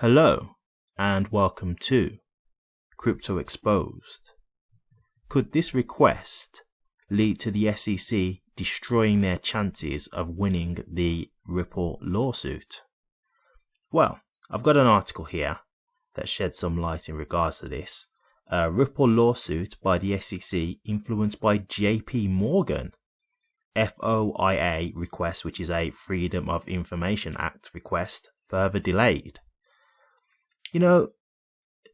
Hello, and welcome to Crypto Exposed. Could this request lead to the SEC destroying their chances of winning the Ripple lawsuit? Well, I've got an article here that sheds some light in regards to this. A Ripple lawsuit by the SEC influenced by JP Morgan. FOIA request, which is a Freedom of Information Act request, further delayed. You know,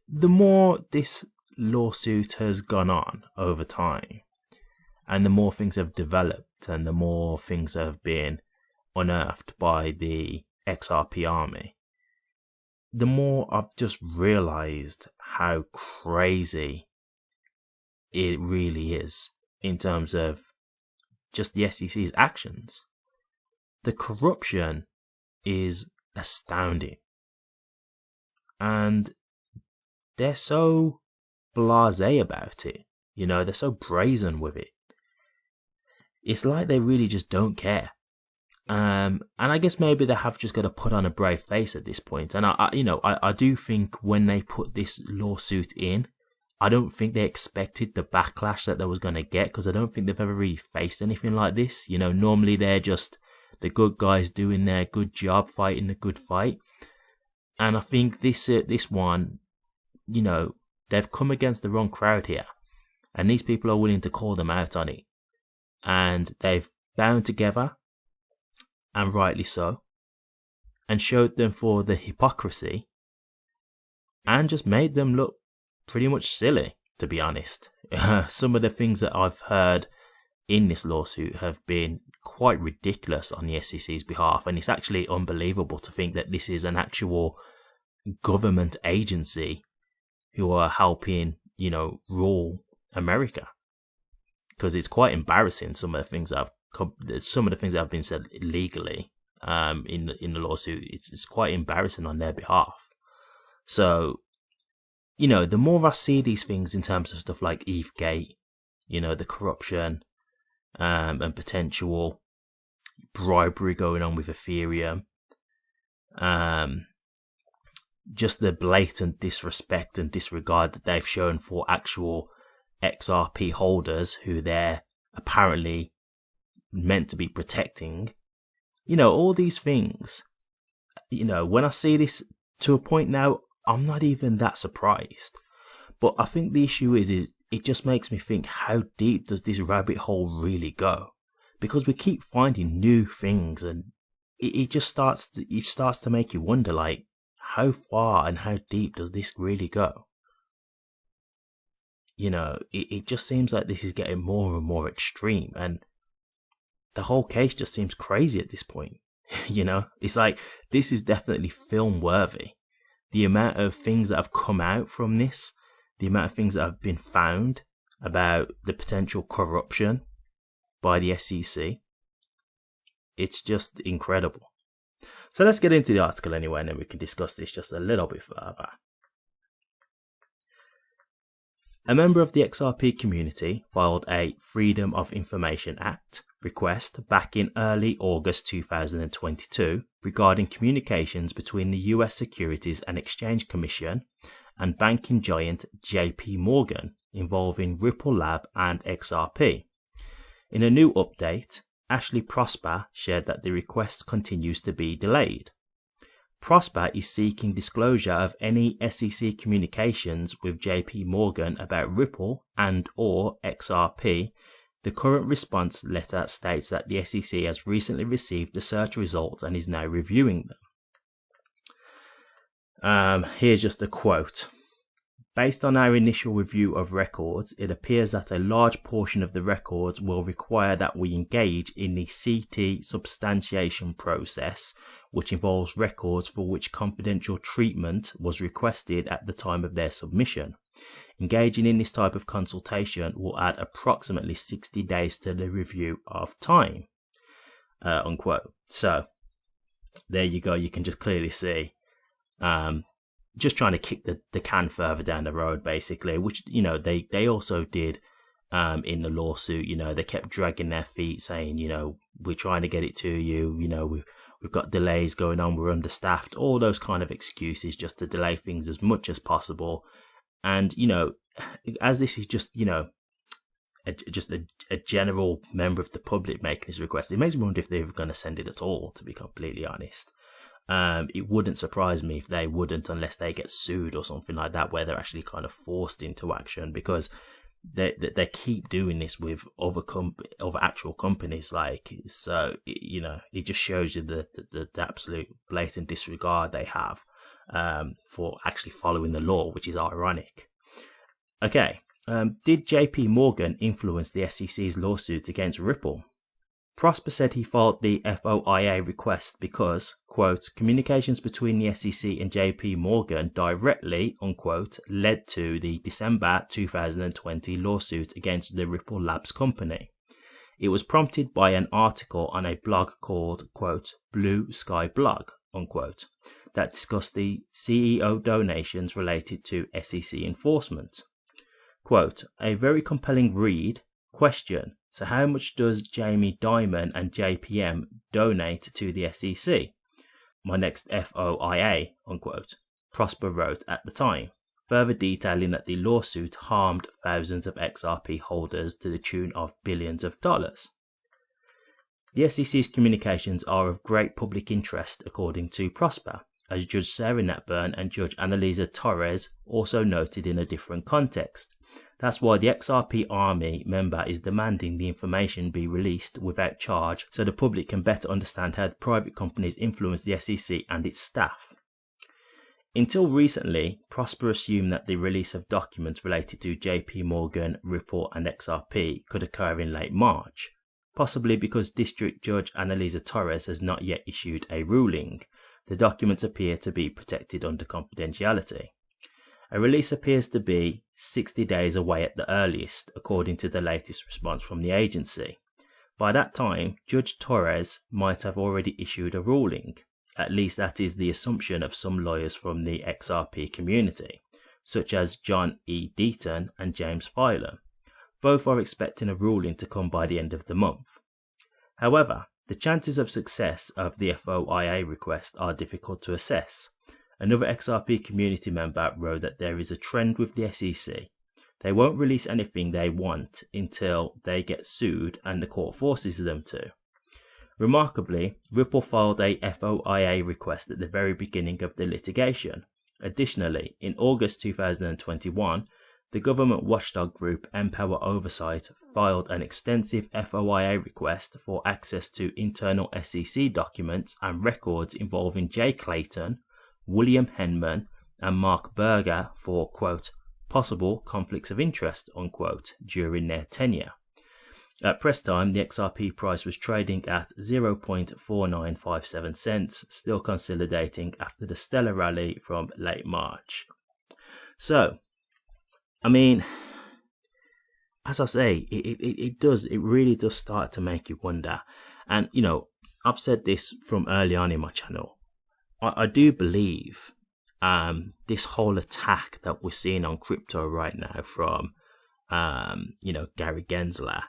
the more this lawsuit has gone on over time, and the more things have developed, and the more things have been unearthed by the XRP army, the more I've just realized how crazy it really is in terms of just the SEC's actions. The corruption is astounding. And they're so blasé about it. You know, they're so brazen with it. It's like they really just don't care. And I guess maybe they have just got to put on a brave face at this point. And I do think when they put this lawsuit in, I don't think they expected the backlash that they was going to get, because I don't think they've ever really faced anything like this. You know, normally they're just the good guys doing their good job, fighting the good fight. And I think this one, you know, they've come against the wrong crowd here. And these people are willing to call them out on it. And they've bound together, and rightly so, and showed them for the hypocrisy, and just made them look pretty much silly, to be honest. Some of the things that I've heard in this lawsuit have been quite ridiculous on the SEC's behalf, and it's actually unbelievable to think that this is an actual government agency who are helping, you know, rule America. Because it's quite embarrassing, some of the things that have been said legally in the lawsuit. It's quite embarrassing on their behalf. So, you know, the more I see these things in terms of stuff like ETHgate, you know, the corruption and potential bribery going on with Ethereum, just the blatant disrespect and disregard that they've shown for actual XRP holders who they're apparently meant to be protecting. You know, all these things, you know, when I see this, to a point now, I'm not even that surprised. But I think the issue is it just makes me think, how deep does this rabbit hole really go? Because we keep finding new things, and it starts to make you wonder, like, how far and how deep does this really go? You know, it just seems like this is getting more and more extreme, and the whole case just seems crazy at this point. You know, it's like, this is definitely film worthy. The amount of things that have come out from this, the amount of things that have been found about the potential corruption by the SEC, it's just incredible. So let's get into the article anyway, and then we can discuss this just a little bit further. A member of the XRP community filed a Freedom of Information Act request back in early August 2022 regarding communications between the US Securities and Exchange Commission and banking giant JP Morgan involving Ripple Lab and XRP. In a new update, Ashley Prosper shared that the request continues to be delayed. Prosper is seeking disclosure of any SEC communications with JP Morgan about Ripple and or XRP. The current response letter states that the SEC has recently received the search results and is now reviewing them. Here's just a quote. Based on our initial review of records, it appears that a large portion of the records will require that we engage in the CT substantiation process, which involves records for which confidential treatment was requested at the time of their submission. Engaging in this type of consultation will add approximately 60 days to the review of time. Unquote. So, there you go. You can just clearly see just trying to kick the can further down the road, basically, which, you know, they also did in the lawsuit. You know, they kept dragging their feet, saying, you know, we're trying to get it to you, you know, we've got delays going on, we're understaffed, all those kind of excuses just to delay things as much as possible. And, you know, as this is just, you know, a general member of the public making this request, it makes me wonder if they're going to send it at all, to be completely honest. It wouldn't surprise me if they wouldn't, unless they get sued or something like that, where they're actually kind of forced into action, because they keep doing this with other actual companies. Like, so, you know, it just shows you the absolute blatant disregard they have for actually following the law, which is ironic. Okay, did JP Morgan influence the SEC's lawsuit against Ripple? Prosper said he filed the FOIA request because, quote, communications between the SEC and JP Morgan directly, unquote, led to the December 2020 lawsuit against the Ripple Labs company. It was prompted by an article on a blog called, quote, Blue Sky Blog, unquote, that discussed the CEO donations related to SEC enforcement. Quote, a very compelling read. Question. So how much does Jamie Dimon and JPM donate to the SEC? My next FOIA, unquote, Prosper wrote at the time, further detailing that the lawsuit harmed thousands of XRP holders to the tune of billions of dollars. The SEC's communications are of great public interest, according to Prosper, as Judge Sarah Netburn and Judge Annalisa Torres also noted in a different context. That's why the XRP Army member is demanding the information be released without charge so the public can better understand how private companies influence the SEC and its staff. Until recently, Prosper assumed that the release of documents related to JP Morgan, Ripple and XRP could occur in late March, possibly because District Judge Annalisa Torres has not yet issued a ruling. The documents appear to be protected under confidentiality. A release appears to be 60 days away at the earliest, according to the latest response from the agency. By that time, Judge Torres might have already issued a ruling. At least that is the assumption of some lawyers from the XRP community, such as John E. Deaton and James Filer. Both are expecting a ruling to come by the end of the month. However, the chances of success of the FOIA request are difficult to assess. Another XRP community member wrote that there is a trend with the SEC. They won't release anything they want until they get sued and the court forces them to. Remarkably, Ripple filed a FOIA request at the very beginning of the litigation. Additionally, in August 2021, the government watchdog group Empower Oversight filed an extensive FOIA request for access to internal SEC documents and records involving Jay Clayton, William Henman and Mark Berger for, quote, possible conflicts of interest, unquote, during their tenure. At press time, the XRP price was trading at 0.4957 cents, still consolidating after the stellar rally from late March. So, I mean, as I say, it really does start to make you wonder. And, you know, I've said this from early on in my channel. I do believe this whole attack that we're seeing on crypto right now from, you know, Gary Gensler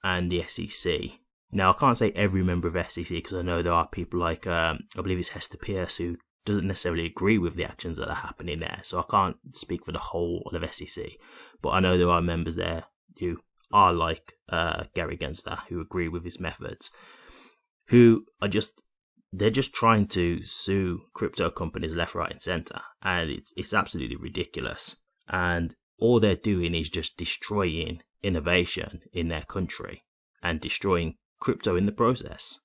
and the SEC. Now, I can't say every member of SEC because I know there are people like, I believe it's Hester Pierce, who doesn't necessarily agree with the actions that are happening there. So I can't speak for the whole of SEC. But I know there are members there who are like Gary Gensler, who agree with his methods, who are just... they're just trying to sue crypto companies left, right, and center, and it's absolutely ridiculous. And all they're doing is just destroying innovation in their country and destroying crypto in the process.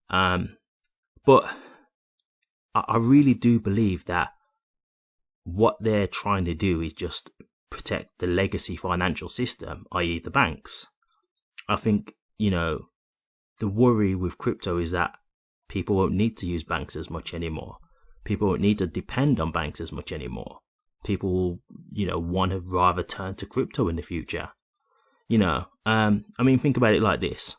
But I really do believe that what they're trying to do is just protect the legacy financial system, i.e., the banks. I think, you know, the worry with crypto is that people won't need to use banks as much anymore. People won't need to depend on banks as much anymore. People will, you know, want to rather turn to crypto in the future. You know, I mean, think about it like this.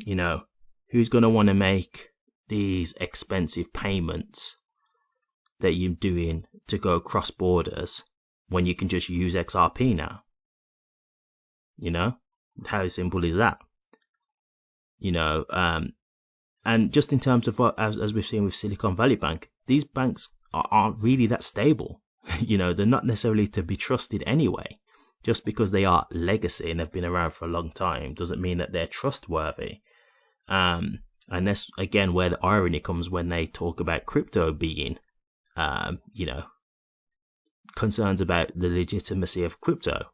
You know, who's going to want to make these expensive payments that you're doing to go across borders when you can just use XRP now? You know, how simple is that? You know, And just in terms of what, as we've seen with Silicon Valley Bank, these banks aren't really that stable. They're not necessarily to be trusted anyway. Just because they are legacy and they've been around for a long time doesn't mean that they're trustworthy. And that's, again, where the irony comes when they talk about crypto being, concerns about the legitimacy of crypto.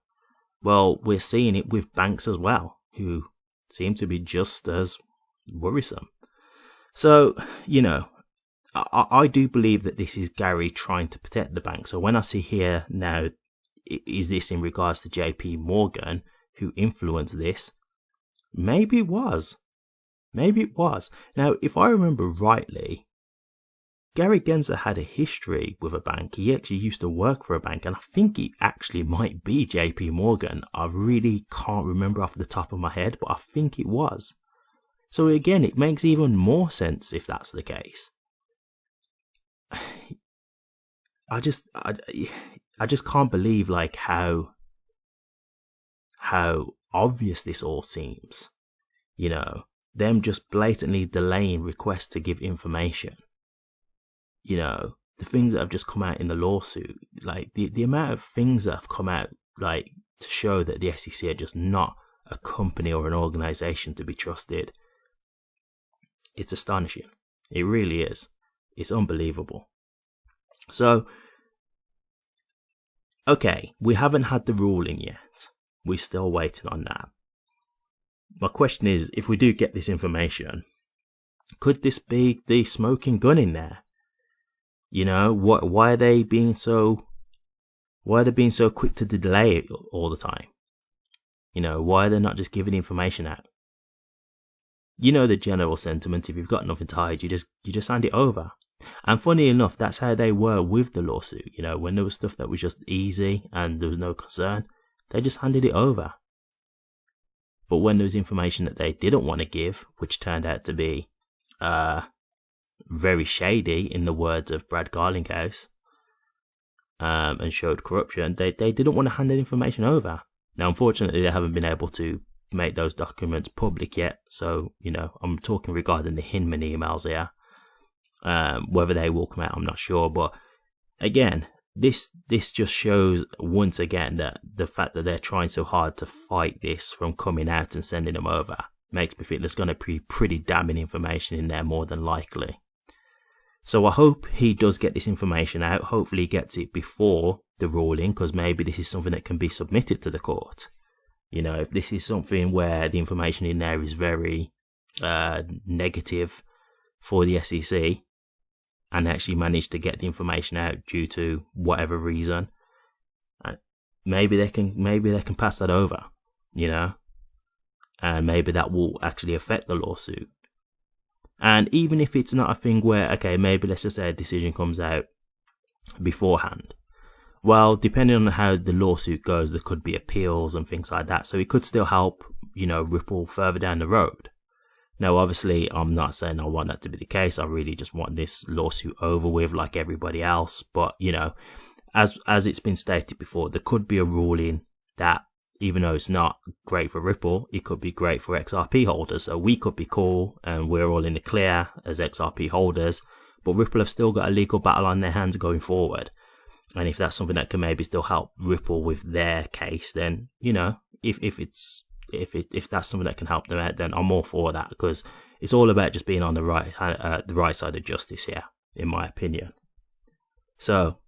Well, we're seeing it with banks as well, who seem to be just as worrisome. So, I do believe that this is Gary trying to protect the bank. So when I see here now, is this in regards to JP Morgan, who influenced this? Maybe it was. Now, if I remember rightly, Gary Gensler had a history with a bank. He actually used to work for a bank, and I think it actually might be JP Morgan. I really can't remember off the top of my head, but I think it was. So again, it makes even more sense if that's the case. I just can't believe how obvious this all seems. Them just blatantly delaying requests to give information. The things that have just come out in the lawsuit, the amount of things that have come out, to show that the SEC are just not a company or an organization to be trusted. It's astonishing. It really is. It's unbelievable. So, okay, we haven't had the ruling yet. We're still waiting on that. My question is, if we do get this information, could this be the smoking gun in there? Why are they being so quick to delay it all the time? Why are they not just giving information out? The general sentiment, if you've got nothing to hide, you just hand it over. And funny enough, that's how they were with the lawsuit. When there was stuff that was just easy and there was no concern, they just handed it over. But when there was information that they didn't want to give, which turned out to be very shady, in the words of Brad Garlinghouse, and showed corruption, they didn't want to hand that information over. Now, unfortunately, they haven't been able to make those documents public yet. So, I'm talking regarding the Hinman emails here. Whether they will come out, I'm not sure. But again, this just shows once again that the fact that they're trying so hard to fight this from coming out and sending them over makes me think there's going to be pretty damning information in there, more than likely. So I hope he does get this information out. Hopefully he gets it before the ruling, because maybe this is something that can be submitted to the court. If this is something where the information in there is very negative for the SEC, and actually manage to get the information out due to whatever reason, maybe they can pass that over, and maybe that will actually affect the lawsuit. And even if it's not a thing where, okay, maybe let's just say a decision comes out beforehand. Well, depending on how the lawsuit goes, there could be appeals and things like that. So it could still help, Ripple further down the road. Now, obviously, I'm not saying I want that to be the case. I really just want this lawsuit over with like everybody else. But, as it's been stated before, there could be a ruling that, even though it's not great for Ripple, it could be great for XRP holders. So we could be cool and we're all in the clear as XRP holders. But Ripple have still got a legal battle on their hands going forward. And if that's something that can maybe still help Ripple with their case, then, if that's something that can help them out, then I'm all for that, because it's all about just being on the right side of justice here, in my opinion. So,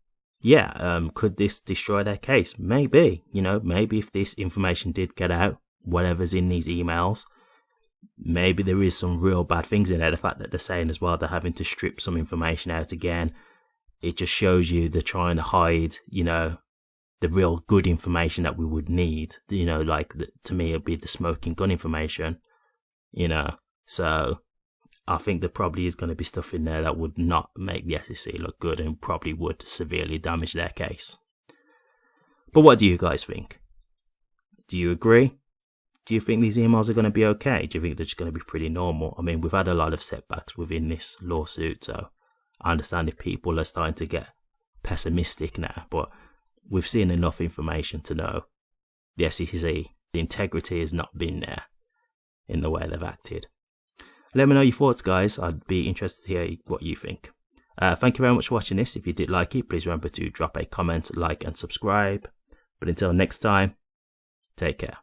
yeah, could this destroy their case? Maybe, maybe if this information did get out, whatever's in these emails, maybe there is some real bad things in there. The fact that they're saying as well they're having to strip some information out again, it just shows you they're trying to hide, the real good information that we would need, to me, it'd be the smoking gun information, so I think there probably is going to be stuff in there that would not make the SEC look good and probably would severely damage their case. But what do you guys think? Do you agree? Do you think these emails are going to be okay? Do you think they're just going to be pretty normal? I mean, we've had a lot of setbacks within this lawsuit, so I understand if people are starting to get pessimistic now, but we've seen enough information to know the SEC, the integrity has not been there in the way they've acted. Let me know your thoughts, guys. I'd be interested to hear what you think. Thank you very much for watching this. If you did like it, please remember to drop a comment, like, and subscribe. But until next time, take care.